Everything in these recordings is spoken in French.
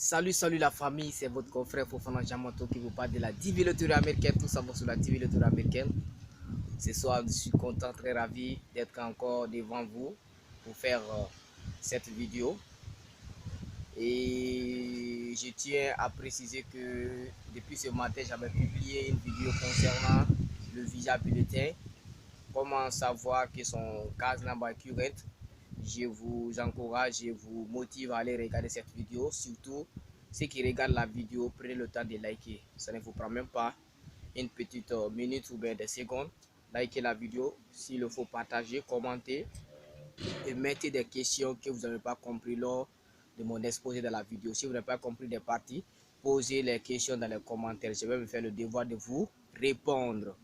Salut la famille, c'est votre confrère Fofana Jamato qui vous parle de la TV Loterie américaine, tout savoir sur la TV Loterie américaine. Ce soir, je suis content, très ravi d'être encore devant vous pour faire cette vidéo. Et je tiens à préciser que depuis ce matin, j'avais publié une vidéo concernant le Visa Bulletin. Comment savoir que son cas n'est pas current. Je vous encourage, je vous motive à aller regarder cette vidéo. Surtout, ceux qui regardent la vidéo, prenez le temps de liker. Ça ne vous prend même pas une petite minute ou bien des secondes. Likez la vidéo. S'il le faut, partager, commenter et mettez des questions que vous n'avez pas compris lors de mon exposé de la vidéo. Si vous n'avez pas compris des parties, posez les questions dans les commentaires. Je vais me faire le devoir de vous répondre.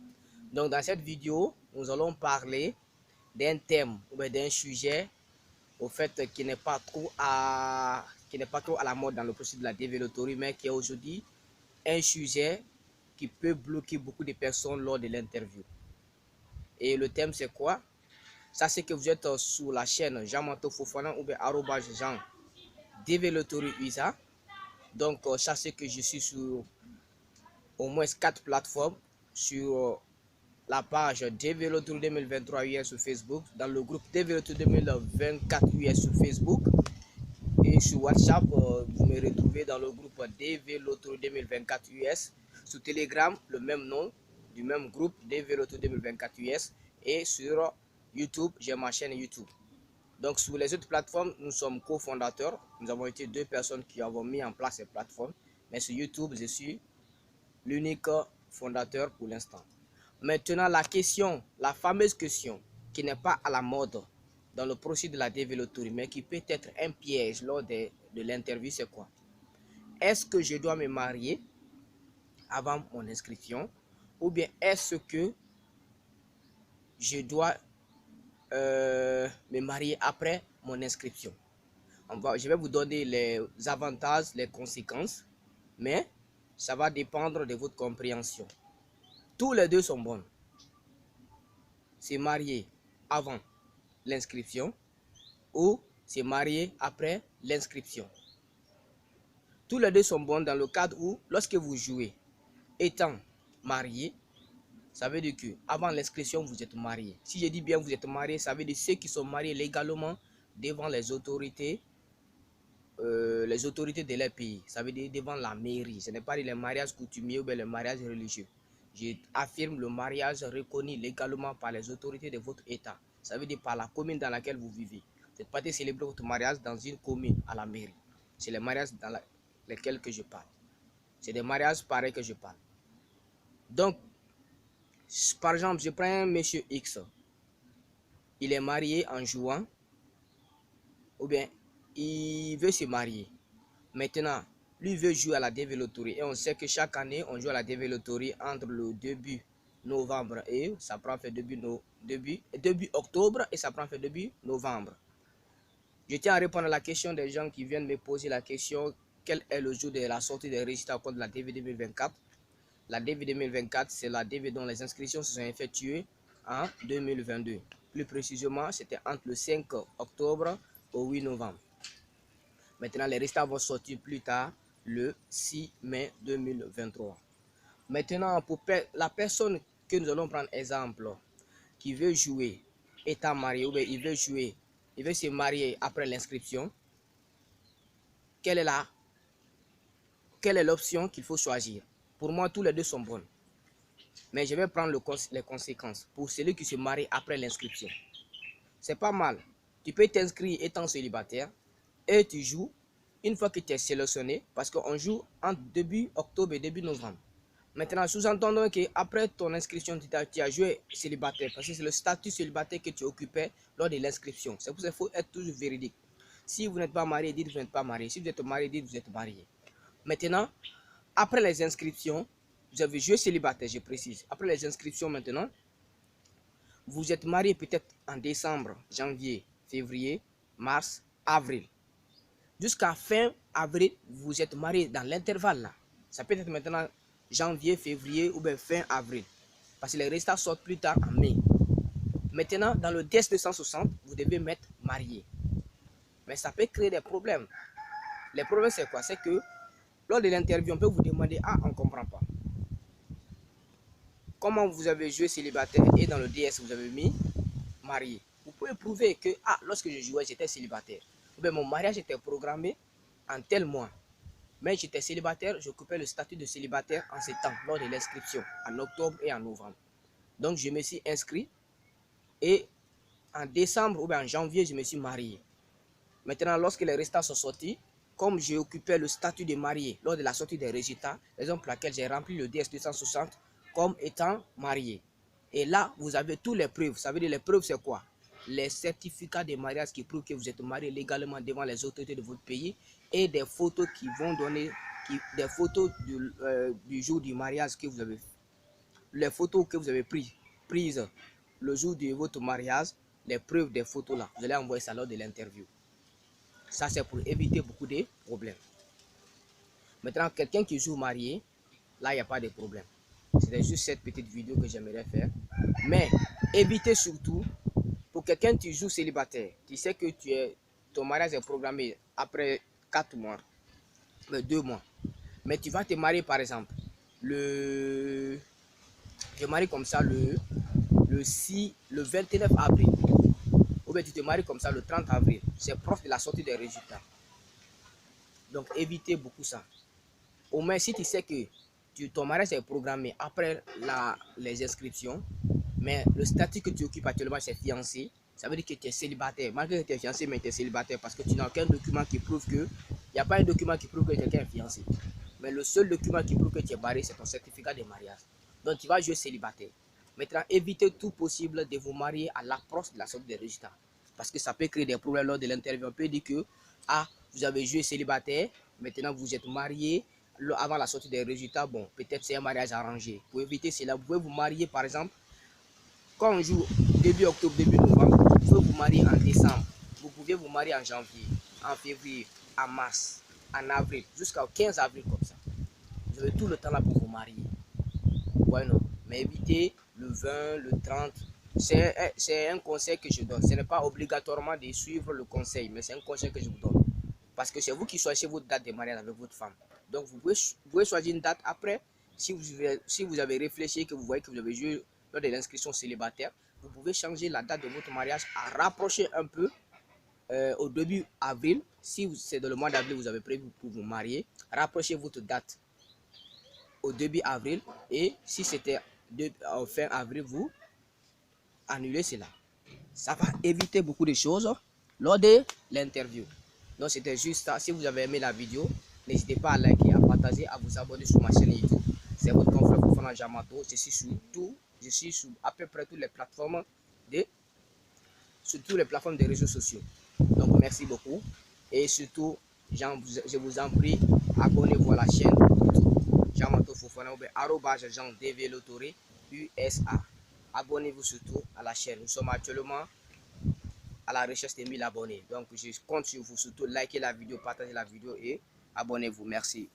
Donc, dans cette vidéo, nous allons parler d'un thème ou d'un sujet au fait qui n'est pas trop à la mode dans le processus de la TV Loterie, mais qui est aujourd'hui un sujet qui peut bloquer beaucoup de personnes lors de l'interview. Et le thème c'est quoi? Ça c'est que vous êtes sur la chaîne Jamato Fofana ou bien @Jean TV Loterie USA. Donc ça c'est que je suis sur au moins 4 plateformes, sur la page TV Loterie 2023 US sur Facebook, dans le groupe TV Loterie 2024 US sur Facebook. Et sur WhatsApp, vous me retrouvez dans le groupe DV Loterie 2024 US. Sur Telegram, le même nom du même groupe DV Loterie 2024 US. Et sur YouTube, j'ai ma chaîne YouTube. Donc sur les autres plateformes, nous sommes cofondateurs. Nous avons été 2 personnes qui avons mis en place ces plateformes. Mais sur YouTube, je suis l'unique fondateur pour l'instant. Maintenant, la fameuse question qui n'est pas à la mode dans le processus de la TV Loterie, mais qui peut être un piège lors de l'interview, c'est quoi? Est-ce que je dois me marier avant mon inscription ou bien est-ce que je dois me marier après mon inscription? Je vais vous donner les avantages, les conséquences, mais ça va dépendre de votre compréhension. Tous les deux sont bons. Se marier avant l'inscription ou se marier après l'inscription. Tous les deux sont bons dans le cadre où, lorsque vous jouez étant marié, ça veut dire que avant l'inscription, vous êtes marié. Si je dis bien vous êtes marié, ça veut dire ceux qui sont mariés légalement devant les autorités de leur pays. Ça veut dire devant la mairie. Ce n'est pas les mariages coutumiers ou bien les mariages religieux. J'affirme le mariage reconnu légalement par les autorités de votre État. Ça veut dire par la commune dans laquelle vous vivez. Vous n'êtes pas de célébrer votre mariage dans une commune à la mairie. C'est les mariages dans lesquels que je parle. C'est des mariages pareils que je parle. Donc, par exemple, je prends un monsieur X. Il est marié en jouant. Ou bien, il veut se marier. Maintenant, lui veut jouer à la TV Loterie. Et on sait que chaque année, on joue à la TV Loterie entre le début novembre et ça prend fait début octobre et ça prend fait début novembre. Je tiens à répondre à la question des gens qui viennent me poser la question: quel est le jour de la sortie des résultats au cours de la DV 2024? La DV 2024, c'est la DV dont les inscriptions se sont effectuées en 2022. Plus précisément, c'était entre le 5 octobre au 8 novembre. Maintenant, les résultats vont sortir plus tard, le 6 mai 2023. Maintenant, pour la personne que nous allons prendre exemple, qui veut jouer étant marié, ou bien il veut se marier après l'inscription, quelle est l'option qu'il faut choisir? Pour moi, tous les deux sont bonnes. Mais je vais prendre les conséquences pour celui qui se marie après l'inscription. C'est pas mal. Tu peux t'inscrire étant célibataire et tu joues une fois que tu es sélectionné, parce qu'on joue entre début octobre et début novembre. Maintenant, sous-entendons qu'après ton inscription, tu as joué célibataire, parce que c'est le statut célibataire que tu occupais lors de l'inscription. C'est pour ça qu'il faut être toujours véridique. Si vous n'êtes pas marié, dites que vous n'êtes pas marié. Si vous êtes marié, dites que vous êtes marié. Maintenant, après les inscriptions, vous avez joué célibataire, je précise. Après les inscriptions maintenant, vous êtes marié peut-être en décembre, janvier, février, mars, avril. Jusqu'à fin avril, vous êtes marié dans l'intervalle là. Ça peut être maintenant janvier, février ou bien fin avril. Parce que les résultats sortent plus tard en mai. Maintenant, dans le DS 260, vous devez mettre marié. Mais ça peut créer des problèmes. Les problèmes, c'est quoi? C'est que lors de l'interview, on peut vous demander, ah, on ne comprend pas. Comment vous avez joué célibataire et dans le DS, vous avez mis marié. Vous pouvez prouver que, ah, lorsque je jouais, j'étais célibataire. Ou bien mon mariage était programmé en tel mois. Mais j'étais célibataire, j'occupais le statut de célibataire en ces temps, lors de l'inscription, en octobre et en novembre. Donc, je me suis inscrit et en décembre ou bien en janvier, je me suis marié. Maintenant, lorsque les résultats sont sortis, comme j'ai occupé le statut de marié lors de la sortie des résultats, raison pour laquelle j'ai rempli le DS 260 comme étant marié. Et là, vous avez toutes les preuves. Ça veut dire les preuves, c'est quoi? Les certificats de mariage qui prouvent que vous êtes marié légalement devant les autorités de votre pays et des photos qui vont donner, des photos du jour du mariage que vous avez, les photos que vous avez prises le jour de votre mariage, les preuves des photos là. Vous allez envoyer ça lors de l'interview. Ça, c'est pour éviter beaucoup de problèmes. Maintenant, quelqu'un qui joue marié, là, il n'y a pas de problème. C'était juste cette petite vidéo que j'aimerais faire. Mais évitez surtout, pour quelqu'un qui joue célibataire, tu sais que ton mariage est programmé après 4 mois, 2 mois. Mais tu vas te marier, par exemple, je marie comme ça le 29 avril. Ou bien tu te maries comme ça le 30 avril. C'est proche de la sortie des résultats. Donc évitez beaucoup ça. Au moins si tu sais que ton mariage est programmé après les inscriptions, mais le statut que tu occupes actuellement c'est fiancé, ça veut dire que tu es célibataire. Malgré que tu es fiancé, mais tu es célibataire parce que tu n'as aucun document qui prouve que... Il n'y a pas un document qui prouve que quelqu'un est fiancé. Mais le seul document qui prouve que tu es marié, c'est ton certificat de mariage. Donc tu vas jouer célibataire. Maintenant, évitez tout possible de vous marier à l'approche de la sortie des résultats. Parce que ça peut créer des problèmes lors de l'interview. On peut dire que, ah, vous avez joué célibataire, maintenant vous êtes marié, avant la sortie des résultats, bon, peut-être c'est un mariage arrangé. Pour éviter cela, vous pouvez vous marier, par exemple, quand on joue début octobre, début novembre, vous pouvez vous marier en décembre. Vous pouvez vous marier en janvier, en février, en mars, en avril, jusqu'au 15 avril comme ça. Vous avez tout le temps là pour vous marier. Ouais, non. Mais évitez le 20, le 30. C'est un conseil que je donne. Ce n'est pas obligatoirement de suivre le conseil, mais c'est un conseil que je vous donne. Parce que c'est vous qui choisissez votre date de mariage avec votre femme. Donc vous pouvez choisir une date après. Si vous avez réfléchi, que vous voyez que vous avez joué lors de l'inscription célibataire, vous pouvez changer la date de votre mariage à rapprocher un peu au début avril. Si c'est dans le mois d'avril, vous avez prévu pour vous marier, rapprochez votre date au début avril. Et si c'était fin avril, vous annulez cela. Ça va éviter beaucoup de choses lors de l'interview. Donc c'était juste ça. Si vous avez aimé la vidéo, n'hésitez pas à liker, à partager, à vous abonner sur ma chaîne YouTube. C'est votre confrère Fofana Jamato. Je suis sur à peu près toutes les plateformes sur toutes les plateformes des réseaux sociaux. Donc merci beaucoup. Et surtout, je vous en prie, abonnez-vous à la chaîne YouTube Jamato Fofana ou bien @Jean DV Lotoré USA. Abonnez-vous surtout à la chaîne. Nous sommes actuellement à la recherche des 1000 abonnés. Donc je compte sur vous, surtout likez la vidéo, partagez la vidéo et abonnez-vous. Merci.